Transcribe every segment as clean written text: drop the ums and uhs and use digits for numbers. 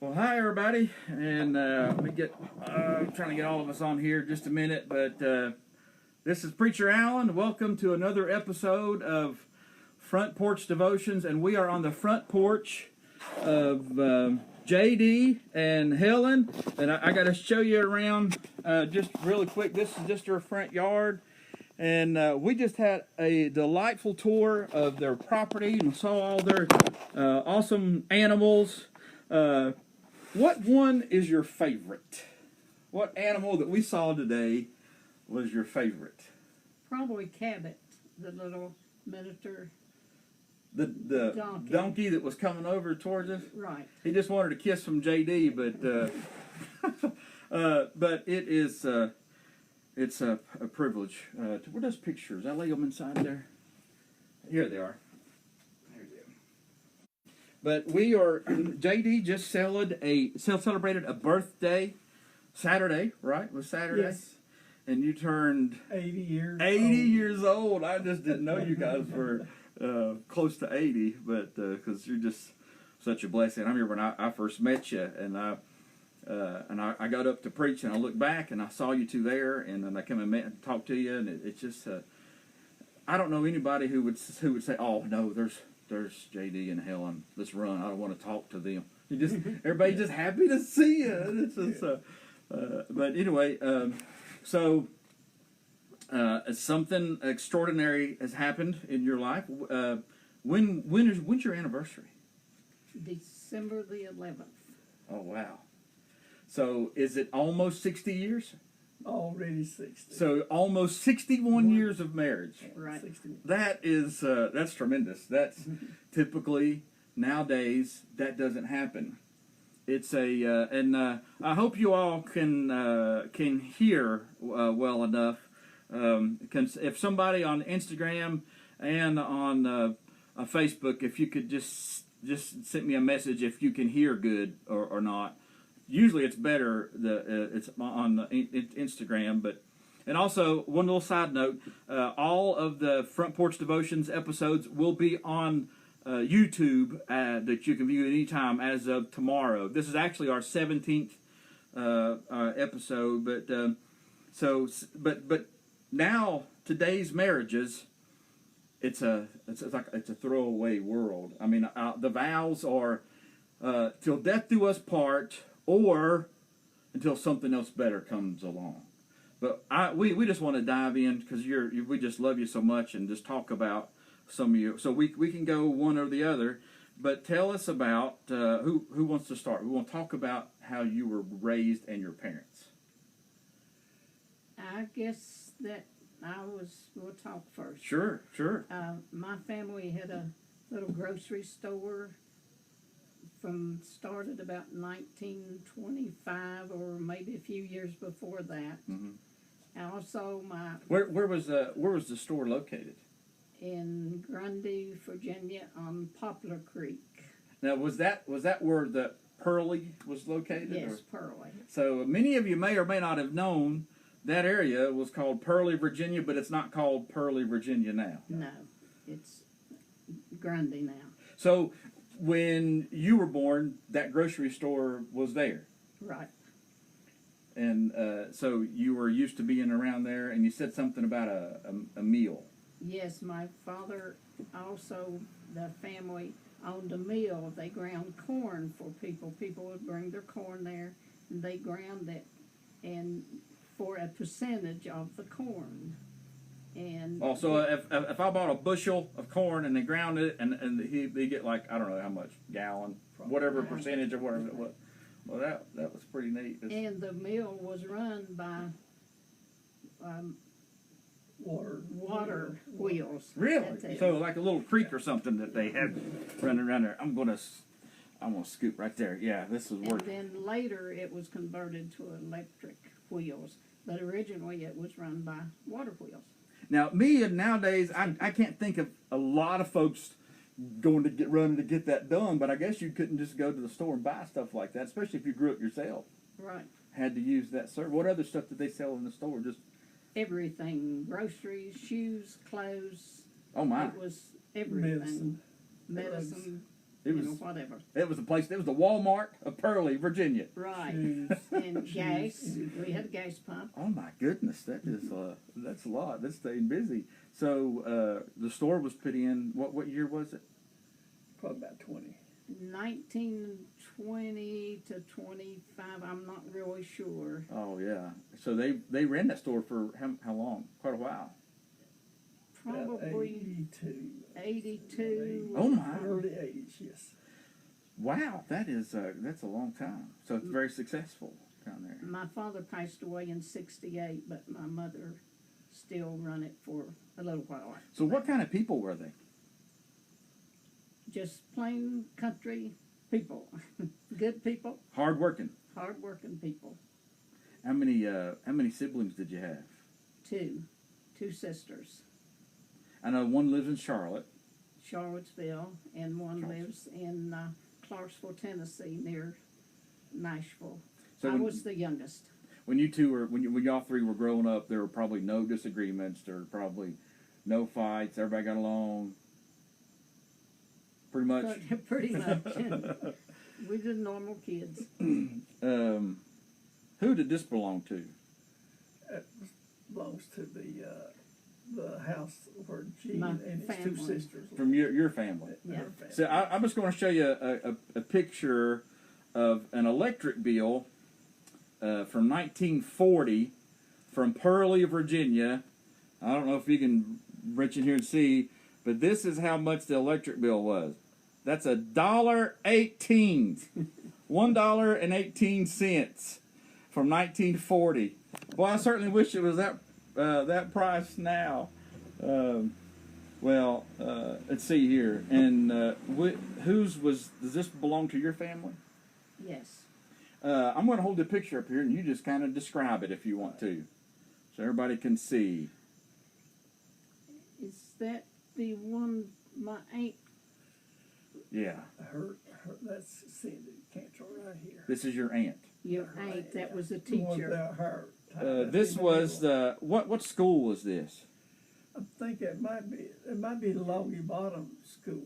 Well, hi everybody, and we get trying to get all of us on here just a minute, but this is Preacher Allen. Welcome to another episode of Front Porch Devotions, and we are on the front porch of JD and Helen, and I got to show you around just really quick. This is just their front yard, and we just had a delightful tour of their property and saw all their awesome animals. What one is your favorite? What animal that we saw today was your favorite? Probably Cabot, the little miniature The donkey that was coming over towards us? Right. He just wanted a kiss from JD, but it is it's a privilege. Where those pictures? I lay them inside there. Here they are. But we are, JD just celebrated a birthday Saturday, right? It was Saturday? Yes. And you turned 80 years 80 old. years old. I just didn't know you guys were close to 80, but because you're just such a blessing. I remember when I first met you, and I got up to preach, and I looked back, and I saw you two there, and then I came and met and talked to you, and it's just, I don't know anybody who would say, oh, no, there's JD and Helen. Let's run. I don't want to talk to them. Everybody's just happy to see you. It's just, but anyway, so something extraordinary has happened in your life. When's your anniversary? December the 11th. Oh wow! So is it almost 60 years? Already 60. So almost 61 years of marriage. Right. 60. That is that's tremendous. That's typically nowadays that doesn't happen. It's and I hope you all can hear well enough. If somebody on Instagram and on Facebook, if you could just send me a message if you can hear good or not. Usually it's better it's on Instagram, but and also one little side note: all of the Front Porch Devotions episodes will be on YouTube that you can view anytime as of tomorrow. This is actually our 17th episode, but now today's marriages, it's a throwaway world. I mean, the vows are till death do us part, or until something else better comes along. But we just want to dive in because we just love you so much and just talk about some of you. So we can go one or the other. But tell us about who wants to start. We want to talk about how you were raised and your parents. I guess that we'll talk first. Sure. My family had a little grocery store started about 1925 or maybe a few years before that. Mm-hmm. And also where was the store located? In Grundy, Virginia, on Poplar Creek. Now was that where the Pearly was located? Yes, Pearly. So many of you may or may not have known that area was called Pearly, Virginia, but it's not called Pearly, Virginia now. No, it's Grundy now. So when you were born, that grocery store was there. Right. And so you were used to being around there, and you said something about a meal. Yes, my father also, the family owned a mill. They ground corn for people. People would bring their corn there, and they ground it and for a percentage of the corn. And so if I bought a bushel of corn and they ground it, and they get like, I don't know how much, gallon, whatever percentage or whatever it was. Well, that was pretty neat. And the mill was run by water wheels. Really? So like a little creek or something that they had running around there. I'm gonna scoop right there. Yeah, this is working. And then later it was converted to electric wheels, but originally it was run by water wheels. Now, nowadays, I can't think of a lot of folks running to get that done, but I guess you couldn't just go to the store and buy stuff like that, especially if you grew up yourself. Right. Had to use that service. What other stuff did they sell in the store? Just everything: groceries, shoes, clothes. Oh my! It was everything. Medicine. It was whatever. It was the place. It was the Walmart of Pearly, Virginia. Right. Shoes. And gas. Shoes. We had a gas pump. Oh my goodness, that's a lot. That's staying busy. So the store was put in. What year was it? Probably about 20. 1920 to 25. I'm not really sure. Oh yeah. So they ran that store for how long? Quite a while. About Probably 82. Oh my. Early 80s, yes. Wow, that's a long time. So it's very successful down there. My father passed away in 68, but my mother still run it for a little while. So what kind of people were they? Just plain country people. Good people, Hard working. hard-working people. How many siblings did you have? Two sisters. I know one lives in Charlotte. Charlottesville, and one lives in Clarksville, Tennessee, near Nashville. So I when- was the youngest. When you two were, when y'all three were growing up, there were probably no disagreements. There were probably no fights. Everybody got along. Pretty much. Pretty much. We were normal kids. Who did this belong to? It belongs to the house where Gene My and his two family. sisters live. From your family. Yeah. Her family. So I'm just going to show you a picture of an electric bill from 1940 from Pearly, Virginia. I don't know if you can reach in here and see, but this is how much the electric bill was. That's $1.18, $1.18 from 1940. Well, I certainly wish it was that price now. Let's see here. And does this belong to your family? Yes. I'm going to hold the picture up here, and you just kind of describe it if you want to, so everybody can see. Is that the one my aunt? Yeah. Her, that's Cindy Cantrell right here. This is your aunt. Your aunt that was a The one teacher. without her. This was what school was this? I think it might be the Loggy Bottom School,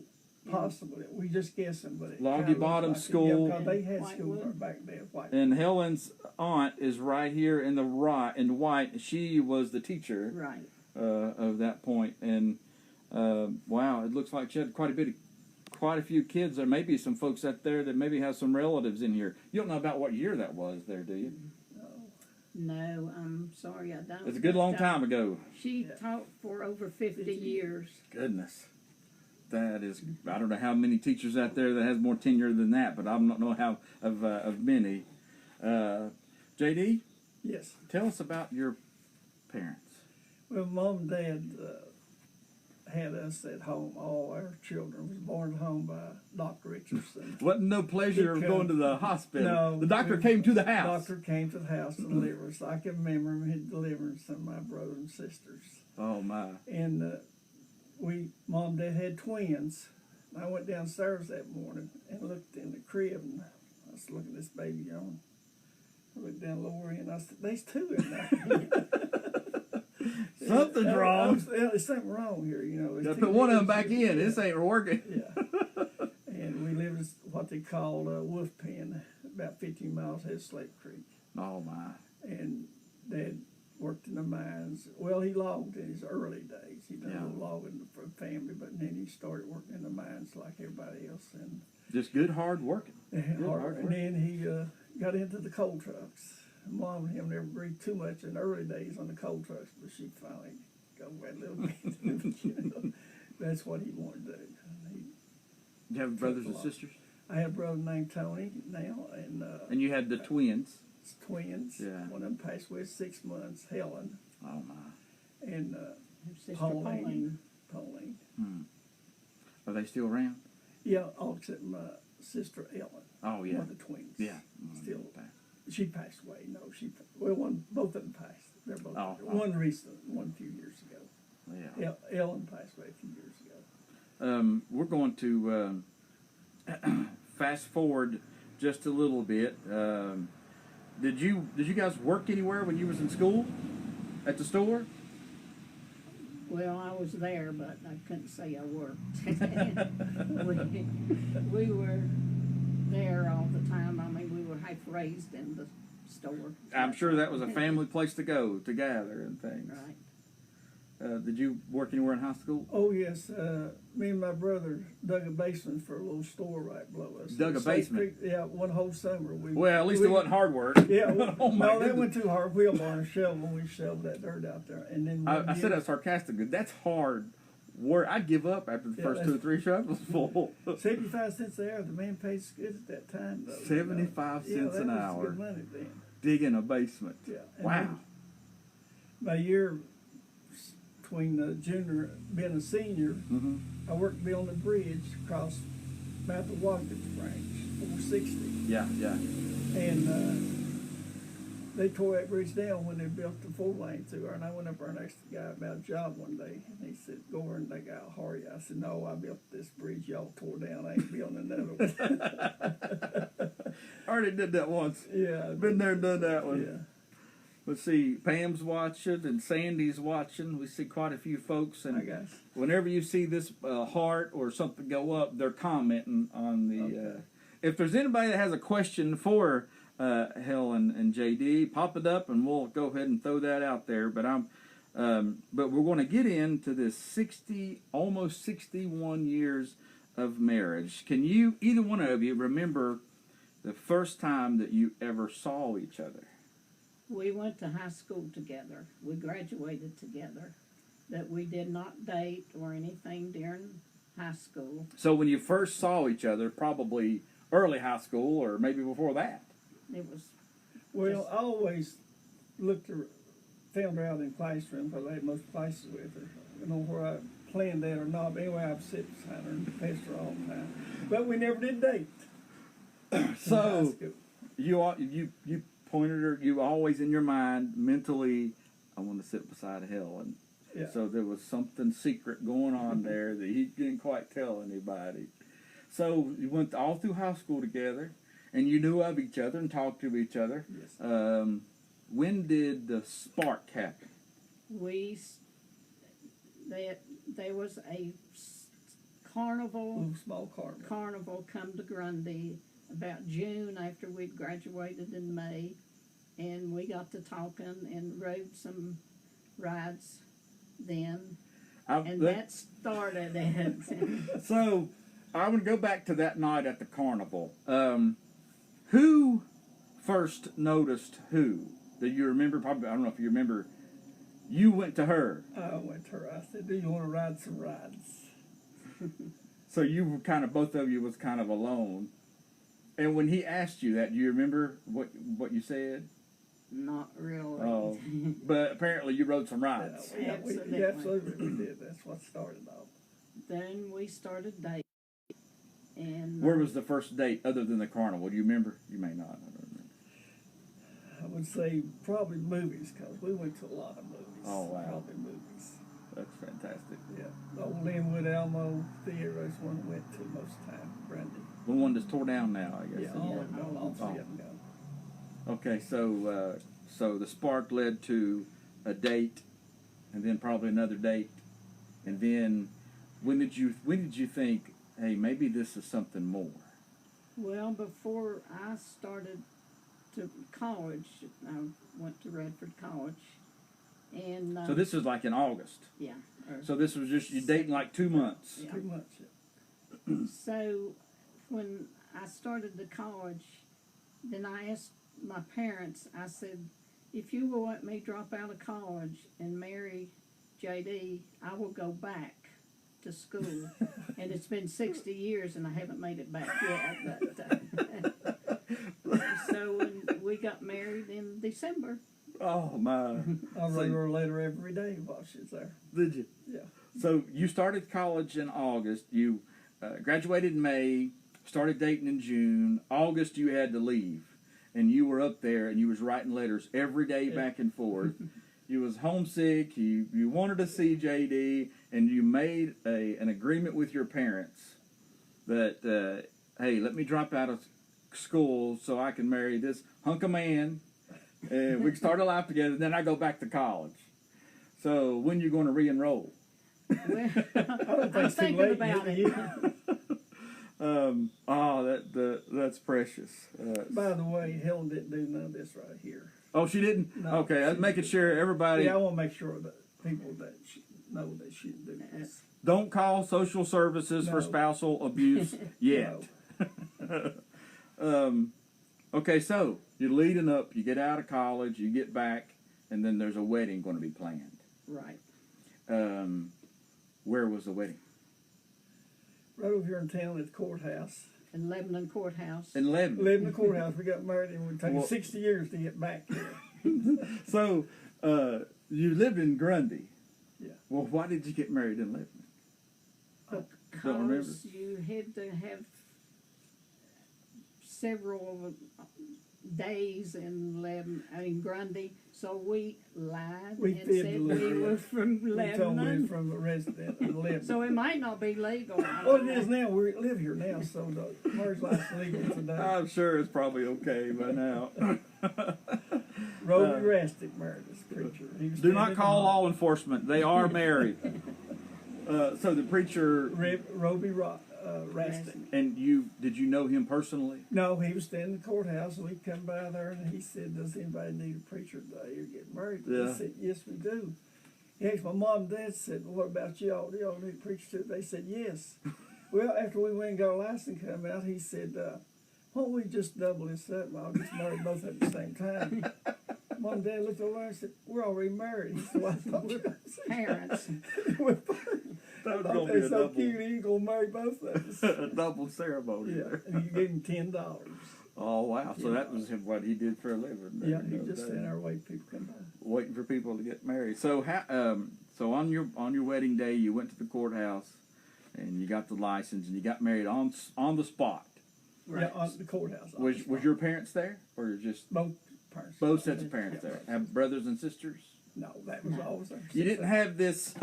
possibly. We just guessing, but it Loggy kinda looks Bottom like it. School. Yeah, 'cause they had Whitewood. schools back then. White. And Helen's aunt is right here in the right in white. She was the teacher Right. of that point, and wow, it looks like she had quite a few kids. There may be some folks out there that maybe have some relatives in here. You don't know about what year that was there, do you? No, I'm sorry, I don't. It's a good long time ago. She taught for over 50 years. Goodness. That is, I don't know how many teachers out there that has more tenure than that, but I don't know how of many. JD, Yes. tell us about your parents. Well, Mom and Dad had us at home. All our children was born at home by Dr. Richardson. Wasn't no pleasure of going to the hospital. No. The doctor came to the house. Doctor came to the house to deliver us. I can remember him. He delivered some of my brothers and sisters. Oh my. And Mom and Dad had twins. I went downstairs that morning and looked in the crib, and I was looking at this baby on. I looked down lower and I said, "There's two in there." Something's wrong. There's something wrong here, you know. Gotta put one of them back in. This ain't working. Yeah. And we lived in what they called Wolf Pen, about 15 miles ahead of Slate Creek. Oh my. And Dad worked in the mines. Well, he logged in his early days. He done a little logging for the family, but then he started working in the mines like everybody else. And Just good hard working. and then he got into the coal trucks. Mom and him never agreed too much in the early days on the coal trucks, but she finally got away a little bit. You know, that's what he wanted to do. You have brothers and sisters? I have a brother named Tony now, And you had the twins. it's twins. Yeah. One of them passed away at 6 months, Helen, Oh my. and Her sister Pauline. Pauline. Pauline. Are they still around? Yeah, all except my sister Ellen. Oh yeah. One of the twins. Yeah. Still, she passed away. No, both of them passed. They're both. Oh. One recent, one a few years ago. Yeah. Ellen passed away a few years ago. We're going to fast forward just a little bit. Did you guys work anywhere when you was in school? At the store? Well, I was there, but I couldn't say I worked. we were there all the time. I mean, we were half raised in the store. I'm sure that was a family place to go to gather and things. Right. Did you work anywhere in high school? Oh yes, me and my brother dug a basement for a little store right below us. Dug a State basement? Street, yeah, one whole summer. Well, at least it wasn't hard work. Yeah, Oh, my no, that goodness. went too hard. Wheelbarrow and shovel, we shoveled that dirt out there, and then I said that sarcastically. That's hard work. I'd give up after the first 2 or 3 shovels full. 75 cents an hour. The man pays good at that time, though. 75 cents an that was hour. good money then. Digging a basement. Yeah. And Wow. then my year between the junior being a senior, Mm-hmm. I worked building a bridge across mouth of Watkins Branch, 460. Yeah, yeah. And they tore that bridge down when they built the 4-lane through there. And I went up there and asked the guy about a job one day. And he said, go over and they got a hurry. I said, no, I built this bridge y'all tore down. I ain't building another one. I already did that once. Yeah. Been there and done that one. Yeah. Let's see, Pam's watching and Sandy's watching. We see quite a few folks. I And guess. whenever you see this heart or something go up, they're commenting on the... Okay. If there's anybody that has a question for Helen and JD, pop it up and we'll go ahead and throw that out there. But but we're going to get into this almost 61 years of marriage. Can you, either one of you, remember the first time that you ever saw each other? We went to high school together. We graduated together. But we did not date or anything during high school. So when you first saw each other, probably early high school or maybe before that. It was Well, I always found her out in classroom because I had most classes with her. I don't know where I planned that or not, but anyway, I'd sit beside her and pester her all the time. But we never did date. So you pointed her. You always in your mind mentally, I want to sit beside Helen. Yeah. So there was something secret going on there that he didn't quite tell anybody. So you went all through high school together, and you knew of each other and talked to each other. Yes. When did the spark happen? there was a carnival. Little small carnival. Carnival come to Grundy about June after we'd graduated in May, and we got to talking and rode some rides then, and that started it. So I want to go back to that night at the carnival. Who first noticed who? Do you remember? Probably, I don't know if you remember. You went to her. I went to her. I said, do you want to ride some rides? So you were kind of, both of you was kind of alone. And when he asked you that, do you remember what you said? Not really. Oh, but apparently you rode some rides. Yeah, Absolutely. absolutely we did. That's what started off. Then we started dating. And Where was the first date other than the carnival? Do you remember? You may not. I don't remember. I would say probably movies because we went to a lot of movies. Oh, wow. Probably movies. That's fantastic. Yeah. The old Linwood Alamo Theater is one we went to most of the time. Brandy. The one that's tore down now, I guess. Yeah, all of them. All three of them gone. Okay, so the spark led to a date, and then probably another date, and then when did you think, hey, maybe this is something more? well, before I started to college, I went to Redford College, and So this is like in August. yeah. So this was just you dating like 2 months. Yeah. Pretty much. Yeah. So when I started the college, then I asked my parents, I said, if you will let me drop out of college and marry JD, I will go back to school. And it's been 60 years and I haven't made it back yet. But, so when we got married in December. Oh my! I wrote her a letter every day while she was there. Did you? Yeah. So you started college in August. You graduated in May. Started dating in June. August you had to leave, and you were up there and you was writing letters every day back and forth. You was homesick. You wanted to see JD, and you made an agreement with your parents that hey, let me drop out of school so I can marry this hunk of man, and we can start a life together. Then I go back to college. So when you going to re-enroll? Well, I don't think I'm it's too thinking late about yet, it. either. That's precious. By the way, Helen didn't do none of this right here. Oh, she didn't? No, Okay, I'm she making didn't. sure everybody Yeah, I want to make sure that people that know that she didn't do this. don't call social services for No. spousal abuse yet. Okay, so you're leading up, you get out of college, you get back, and then there's a wedding going to be planned. Right. Where was the wedding? Right over here in town at the courthouse. In Lebanon Courthouse. In Lebanon. Lived in the courthouse. We got married, and it would take Well- 60 years to get back here. So, you lived in Grundy. Yeah. Well, why did you get married in Lebanon? Don't remember. Because you had to have several days in Grundy, so we lied We and fibbed said a little we bit. were from We told me Lebanon. from a resident of Lebanon. So it might not be legal. I Well, don't it is know. now. We live here now, so the marriage license is legal today. I'm sure it's probably okay by now. Roby Rastic married this preacher. He was Do standing not in call the hall. law enforcement. They are married. So the preacher, Roby Rastic. and did you know him personally? No, he was standing in the courthouse, and we come by there, and he said, "Does anybody need a preacher today? You're getting married?" Yeah. I said, "Yes, we do." He asked my mom and dad, said, "Well, what about y'all? Do y'all need a preacher too?" They said, "Yes." Well, after we went and got a license come out, he said, "Why don't we just double this up and I'll get married both at the same time?" Mom and Dad looked over and said, "We're already married." He said, "Well, I thought you guys Parents. were That was I gonna thought be they're a so double, cute, he ain't gonna marry both of us." a double ceremony Yeah, there. and you gave him $10. Oh wow! So that was what he did for a living. Yeah, back in he those just days. stand there waiting for people to come by. Waiting for people to get married. So so on your wedding day, you went to the courthouse, and you got the license, and you got married on the spot. Right. Yeah, on the courthouse. Was your parents there, or just both parents? both sets of parents Yeah, there? both. Have brothers and sisters? No, that was always there. You didn't have this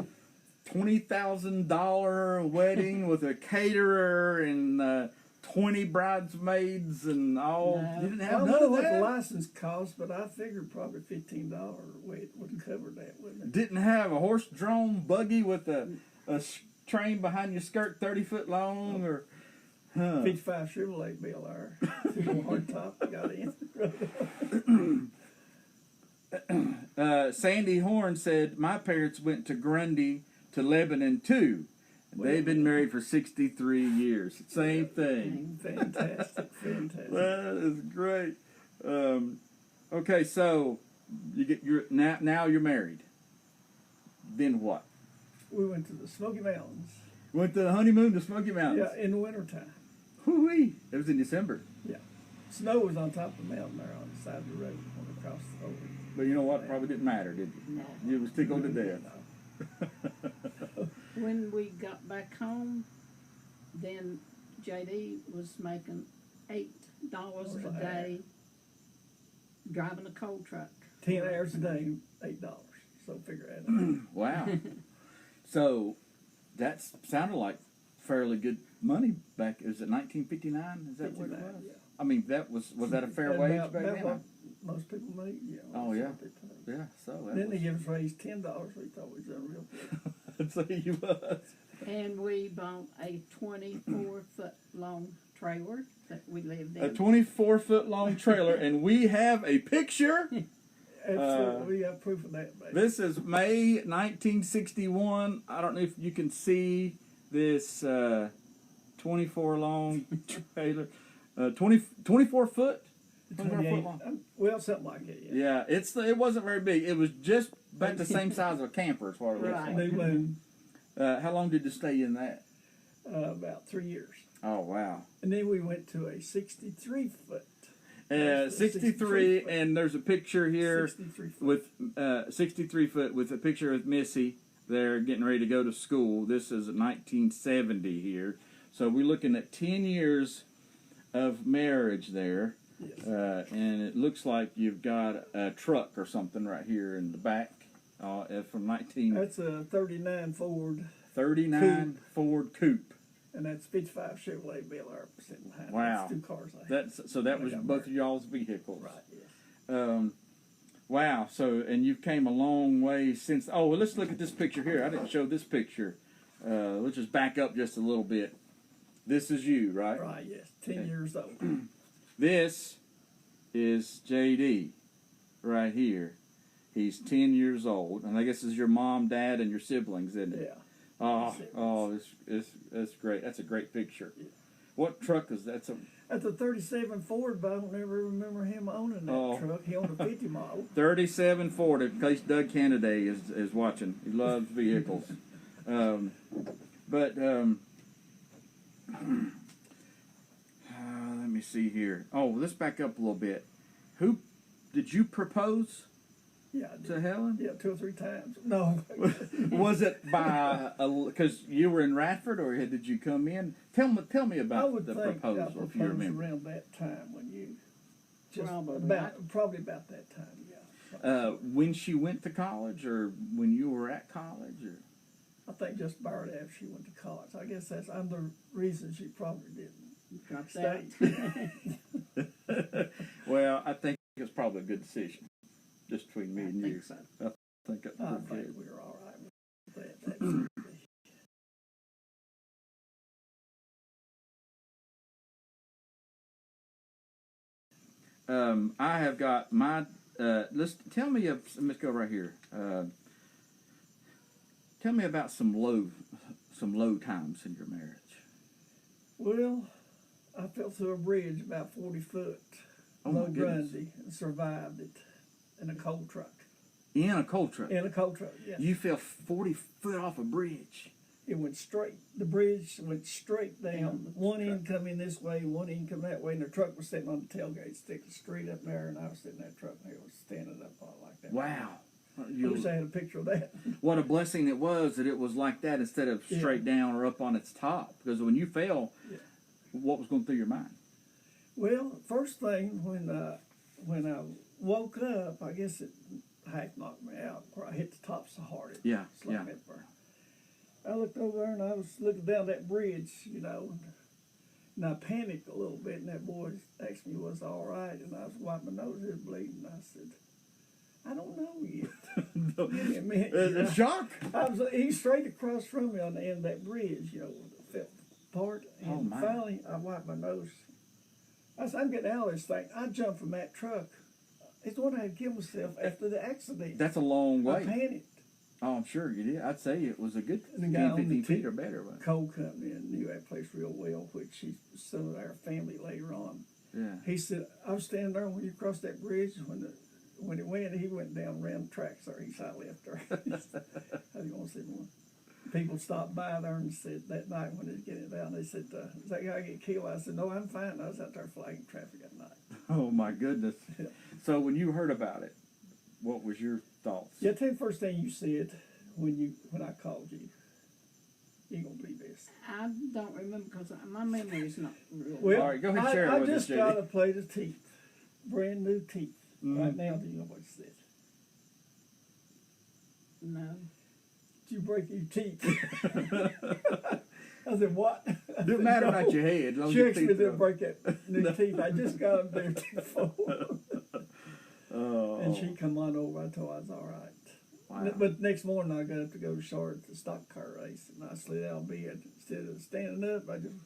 $20,000 wedding with a caterer and 20 bridesmaids and all. No. You didn't I have don't none know of what the that. license cost, but I figured probably $15 would cover that, wouldn't it? Didn't have a horse-drawn buggy with a train behind your skirt 30 foot long, or 55 Chevrolet Bel Air, two hard top got in. Sandy Horn said, "My parents went to Grundy to Lebanon too. They've been married for 63 years. Same thing." Fantastic. That is great. Okay, so you get now you're married. Then what? We went to the Smoky Mountains. Went to the honeymoon to Smoky Mountains. Yeah, in the wintertime. Whoo-wee. It was in December. Yeah. Snow was on top of the mountain there on the side of the road when we crossed over. But you know what? Probably didn't matter, did you? No. You was tickled to death. When we got back home, then JD was making $8 a day driving a coal truck. 10 hours a day, $8. So figure that out. Wow. So that sounded like fairly good money back. Is it 1959? Is that what it 59, was? yeah. I mean, was that a fair About- wage about back then? what most people make, yeah. Oh, that's yeah. what they pay. Yeah. So that Then they was, give us raised $10. We thought we was unreal good. so you was. And we bought a 24-foot long trailer that we lived in. A 24-foot long trailer, and we have a picture. Absolutely, we have proof of that, baby. This is May 1961. I don't know if you can see this 24 long trailer. 24 foot? 24 foot long. Well, something like that, yeah. Yeah, it wasn't very big. It was just about the same size of a camper, as what it looks Right. New Moon, like. How long did you stay in that? about 3 years. Oh, wow. And then we went to a 63-foot. 63, and there's a picture here 63-foot. with 63 foot with a picture of Missy there getting ready to go to school. This is 1970 here. So we're looking at 10 years of marriage there. Yes. And it looks like you've got a truck or something right here in the back from 1939 That's a 39 Ford, Ford Coupe. and that's 55 Chevrolet Bel Air sitting behind. Wow. That's 2 cars I had. So that was Yeah. both of y'all's vehicles. Right, yes. Wow. So, and you've came a long way since. Oh, well, let's look at this picture here. I didn't show this picture. Let's just back up just a little bit. This is you, right? Right, yes. 10 years old. This is JD right here. He's 10 years old, and I guess this is your mom, dad, and your siblings, isn't it? Yeah. Oh, it's great. That's a great picture. Yeah. What truck is that? That's a 37 Ford, but I don't ever remember him owning that truck. He owned a 50 model. 37 Ford, in case Doug Kennedy is watching. He loves vehicles. Let me see here. Oh, let's back up a little bit. Who did you propose? Yeah, I did. To Helen? Yeah, 2 or 3 times. No. Was it by because you were in Radford, or did you come in? Tell me about the proposal, if you remember. Around that time when you probably about that time. Yeah. When she went to college, or when you were at college, or I think just about after she went to college. I guess that's another reason she probably didn't stay. Well, I think it's probably a good decision. Just between me and you. So. I think that's I pretty think good. we were all right with that. Absolutely. I have got my. Let's go right here. Tell me about some low times in your marriage. Well, I fell through a bridge about 40 foot, low Grundy, and survived it in a coal truck. In a coal truck? In a coal truck, yeah. You fell 40 foot off a bridge. It went straight. The bridge went straight down. One end come in this way, one end come that way, and the truck was sitting on the tailgate, sticking straight up there, and I was sitting in that truck, and it was standing up all like that. Wow. I wish I had a picture of that. What a blessing it was that it was like that instead of straight down or up on its top. Because when you fell, what was going through your mind? Well, first thing, when I woke up, I guess it half knocked me out, where I hit the top so hard it slammed it burn. I looked over there, and I was looking down that bridge, and I panicked a little bit, and that boy asked me, was I all right? And I was wiping my nose, it was bleeding, and I said, I don't know yet. Give me a minute. Shock. He's straight across from me on the end of that bridge, fell apart. And finally, I wiped my nose. I said, I'm getting out of this thing. I jumped from that truck. It's the one I had killed myself after the accident. That's a long way. I panicked. Oh, I'm sure you did. I'd say it was a good 10, 15 feet or better. Coal company and knew that place real well, which he's some of our family later on. Yeah. He said, I was standing there when you crossed that bridge. When he went down around the tracks there. He saw I left there. I didn't want to see more. People stopped by there and said that night when they was getting it down, they said, is that guy get killed? I said, no, I'm fine. I was out there flagging traffic at night. Oh, my goodness. So when you heard about it, what was your thoughts? Yeah, tell me the first thing you said when I called you. You ain't going to believe this. I don't remember because my memory is not real. Well, all right, go ahead and share it with us, I just got a plate of teeth. Brand new teeth. Right now, do you know what you said? No. Did you break your teeth? I said, what? Didn't matter about your head. She asked me to break that new teeth. I just got them there before. And she come on over. I told her I was all right. Wow. But next morning, I got up to go to Charlotte to stock car race, and I slid out of bed. Instead of standing up, I just,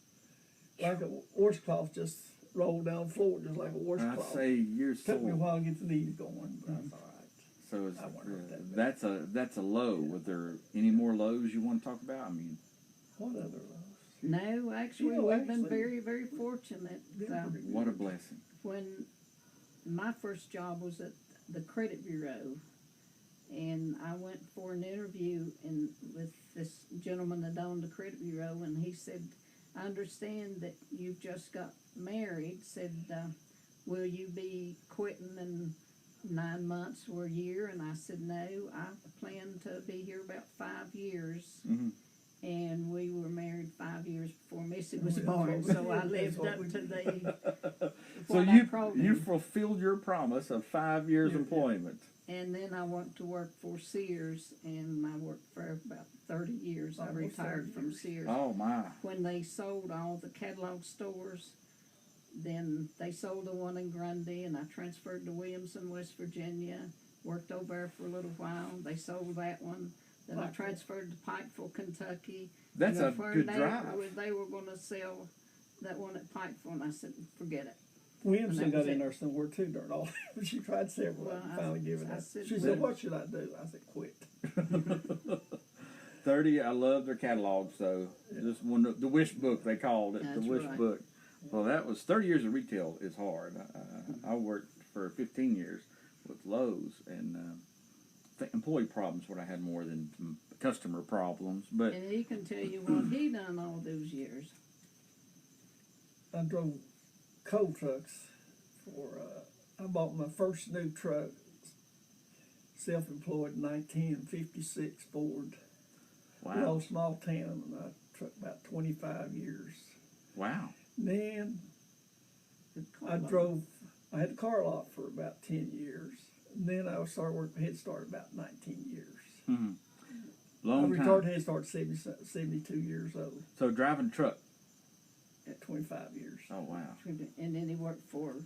like a washcloth, just rolled down the floor, just like a washcloth. I say you're Took me a while to get the knees going, but I was all right. So that's a low. Was there any more lows you want to talk about? I mean, what other lows? No, actually, we've been very, very fortunate. What a blessing. When my first job was at the credit bureau, and I went for an interview with this gentleman that owned the credit bureau, and he said, I understand that you've just got married. Said, will you be quitting in 9 months or a year? And I said, no, I plan to be here about 5 years. Mm-hmm. And we were married 5 years before Missy was born, so I lived up to the. So you fulfilled your promise of 5 years employment. And then I went to work for Sears, and I worked for about 30 years. I retired from Sears. Oh, my. When they sold all the catalog stores, then they sold the one in Grundy, and I transferred to Williamson, West Virginia, worked over there for a little while. They sold that one. Then I Pikeville. transferred to Pikeville, Kentucky. That's And a from good there, drive. They were going to sell that one at Pikeville, and I said, forget it. Williamson And that got was in it. there somewhere too during all that. She tried several Well, and finally gave it I up. said, She well- said, what should I do? I said, quit. 30, I love their catalogs, though. This one, the Wish Book, they called it. That's the Wish right. Book. Well, that was 30 years of retail is hard. I worked for 15 years with Lowe's, and employee problems what I had more than customer problems. But And he can tell you what he done all those years. I drove coal trucks for, I bought my first new truck, self-employed 1956 Ford. wow, Little small town, and I took about 25 years. wow. Then Good call I on drove, I had a car lot for about 10 years. And then I started working Head Start about 19 years. Hmm. I Long retired time. Head Start 72 years old So driving truck. at 25 years. Oh wow. him. And then he worked for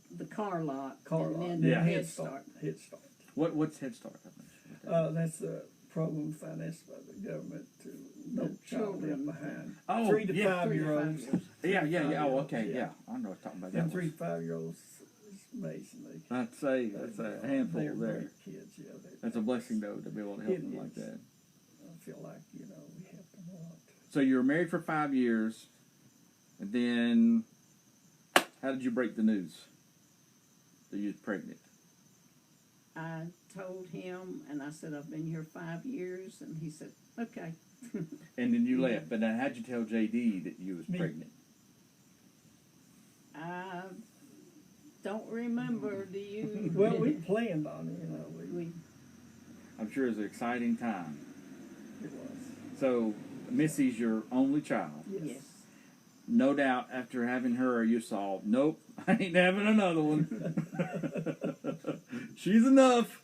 the car lot. Car and lot, then Yeah. Head Start. Head Start. What's Head Start? That's a program financed by the government to no The child left children. behind. Oh, 3 to yeah. 5 year olds. Yeah. Oh, okay. Yeah. Yeah, I know what I'm talking about. And That 3 was, to 5 year olds is amazing. that's a handful They're there. great kids, yeah. That's a blessing though to be able to help It them like is. that. I feel like, we helped them a lot. So you were married for 5 years, and then how did you break the news that you was pregnant? I told him, and I said, I've been here 5 years, and he said, okay. And then you left. But then how'd you tell JD that you was Me. pregnant? I don't remember. Do you? Well, we planned on it, we I'm sure it was an exciting time. it was. So Missy's your only child. yes. No doubt after having her, you saw, nope, I ain't having another one. She's enough.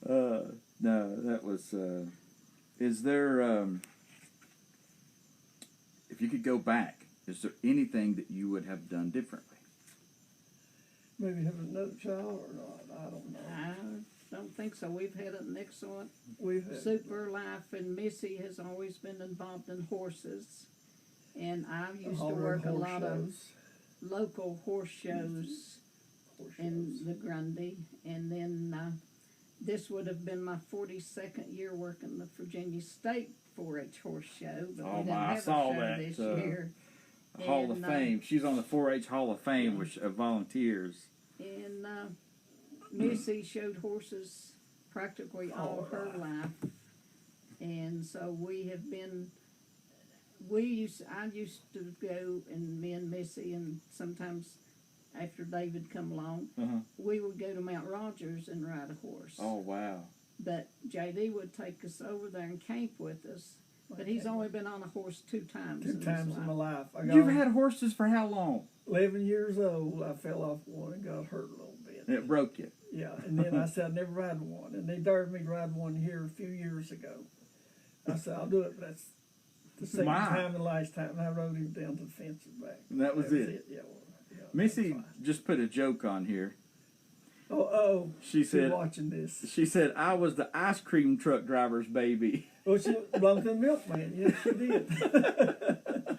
No, that was, is there, if you could go back, is there anything that you would have done differently? Maybe have another child or not. I don't know. I don't think so. We've had an excellent, We've had, super life, and Missy has always been involved in horses. And I used to hollering work a horse lot of shows, local horse shows horse in shows. the Grundy, and then this would have been my 42nd year working the Virginia State 4-H horse show, but Oh, we didn't my, I have a saw show that, this uh, year. Hall of And, Fame. She's on the 4-H Hall of Fame, which volunteers. And Missy showed horses practically all her life, and so we have been. I used to go, and me and Missy, and sometimes after David come along, Uh-huh. we would go to Mount Rogers and ride a horse. Oh, wow. But JD would take us over there and camp with us. But he's only been on a horse 2 times. 2 in his times in my life. life. I got You've had horses for how long? 11 years old. I fell off one and got hurt a little bit. And it broke you. Yeah, and then I said I'd never ride one, and they dared me to ride one here a few years ago. I said I'll do it, but that's the second My. time and last time I rode him down to the fence and back. And that was it. Yeah, well, yeah, Missy that's fine. just put a joke on here. Oh, She she's said, watching this. she said, I was the ice cream truck driver's baby. Well, she belonged to the milkman. Yes, she did.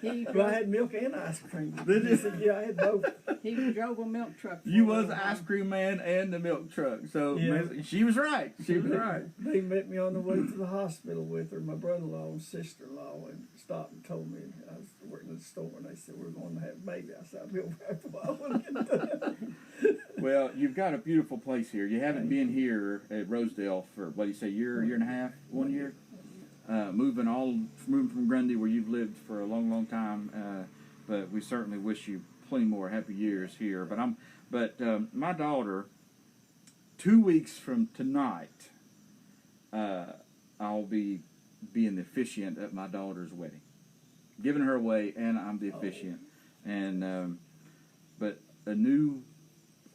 He Well, I had milk and ice cream. Did you? She said, yeah, I had both. He drove a milk truck. For You a was little the ice while. cream man and the milk truck. So Yeah. she was right. She was right. They met me on the way to the hospital with her, my brother-in-law and sister-in-law, and stopped and told me I was working at the store, and they said, we're going to have a baby. I said, I'll be over there for a while when I get done. Well, you've got a beautiful place here. You haven't been here at Rosedale for, what do you say, year and a half, 1 year? Moving from Grundy, where you've lived for a long, long time. But we certainly wish you plenty more happy years here. But my daughter, 2 weeks from tonight, I'll be being the officiant at my daughter's wedding, giving her away, and I'm the officiant. And but a new,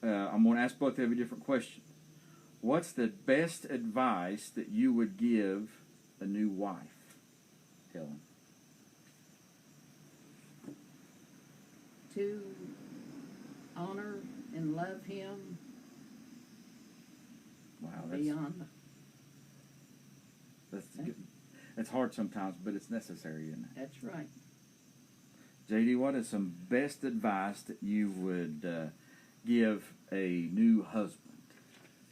I'm going to ask both of you a different question. What's the best advice that you would give a new wife, Helen? To honor and love him beyond. that's good. It's hard sometimes, but it's necessary, isn't it? That's right. JD, what is some best advice that you would give a new husband?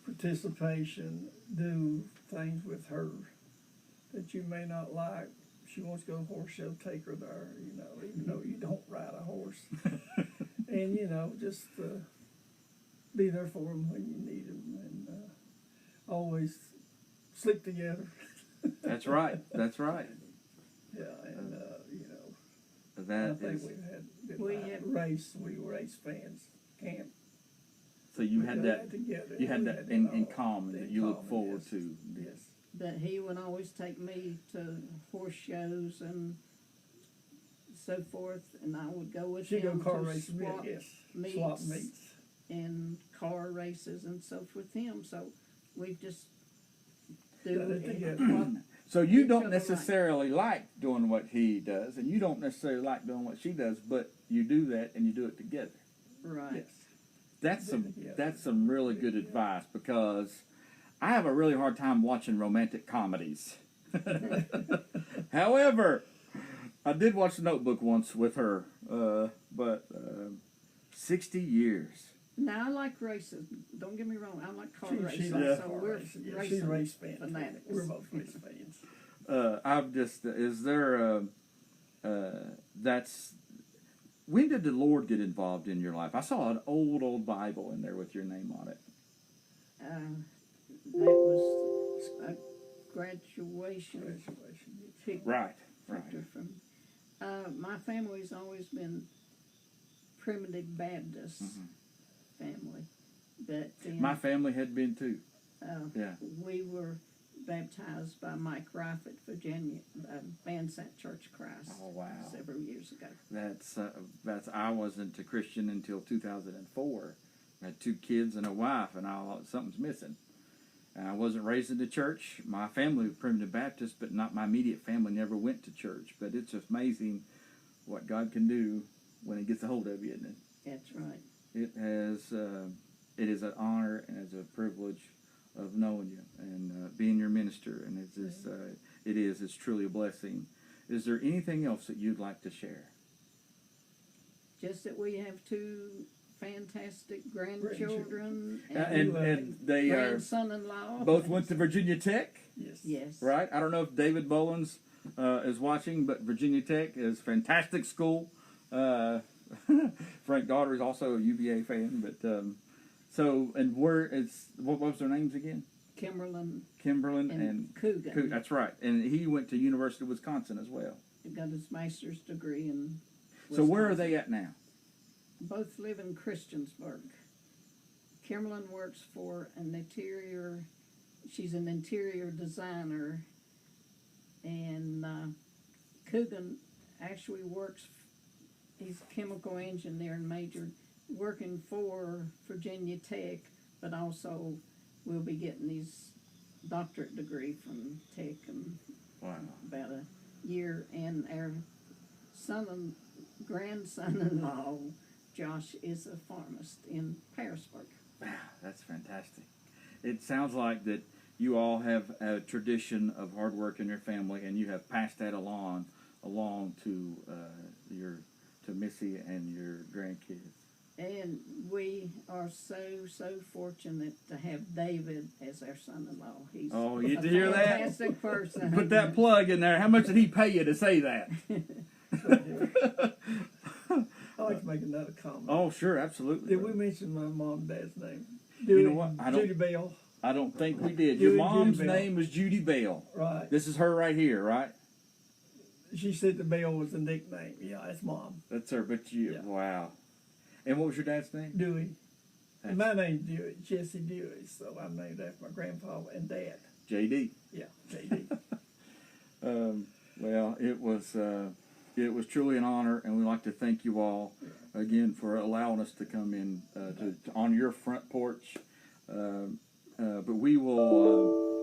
Participation, do things with her that you may not like. If she wants to go to a horse show, take her there, even though you don't ride a horse. And, just be there for them when you need them, and always sleep together. That's right. That's right. Yeah, and, I That think is. we were race fans, camp. So you We had did that. together. You had We that it in all. common that In you look common, forward yes. to. Yes. But he would always take me to horse shows and so forth, and I would go with She go him car to racing, swap yes. meets, Swap meets. and car races and so forth with him. So we've just Done do it together. what So you Each don't other necessarily like doing what he does, and you don't necessarily like doing what she does, but you do that and you do it together. right. Yes. That's some really good advice, because I have a really hard time watching romantic comedies. However, I did watch The Notebook once with her, but 60 years. Now I like races. Don't get me wrong. I like car She racing. likes So car we're racing. Yeah, racing she's a race fan. fanatics. We're both race fans. I've just, is there, that's, when did the Lord get involved in your life? I saw an old Bible in there with your name on it. That was a graduation picture Right. from. My family's always been primitive Baptist family, but then, My family had been too. Yeah. we were baptized by Mike Rife at Virginia, Van Sant Church of Christ. Oh, wow. Several years ago. That's I wasn't a Christian until 2004. I had 2 kids and a wife, and something's missing. And I wasn't raised in the church. My family was primitive Baptist, but not my immediate family never went to church. But it's amazing what God can do when He gets a hold of you, isn't it? That's right. It is an honor and it's a privilege of knowing you and being your minister, and it's truly a blessing. Is there anything else that you'd like to share? Just that we have 2 fantastic grandchildren And they are grandson-in-law. both went to Virginia Tech, Yes. Yes. right? I don't know if David Bolins is watching, but Virginia Tech is a fantastic school. Frank Daughter is also a UVA fan, but what was their names again? Kimberlin and Coogan. That's right, and he went to University of Wisconsin as well. He got his master's degree in So where are Wisconsin. they at now? Both live in Christiansburg. Kimberlin works for she's an interior designer, and Coogan actually he's a chemical engineer and majored, working for Virginia Tech, but also will be getting his doctorate degree from Tech in about a year. And our grandson-in-law, Josh, is a pharmacist in Harrisburg. Wow, that's fantastic. It sounds like that you all have a tradition of hard work in your family, and you have passed that along to Missy and your grandkids. And we are so fortunate to have David as our son-in-law. He's You get a to hear that? fantastic person. Put that plug in there. How much did he pay you to say that? I like to make another comment. Oh, sure, absolutely. Did we mention my mom and dad's name? You know what? Judy Bell. I don't think we did. Your Judy mom's Bell. name was Judy Bell. Right. This is her right here, right? She said the Bell was a nickname. Yeah, that's Mom. That's her. But Yeah. Wow. And what was your dad's name? Dewey. And my name's Dewey, Jesse Dewey, so I'm named after my grandfather and dad. JD. Yeah, JD. Well, it was truly an honor, and we'd like to thank you all again for allowing us to come in on your front porch. But we will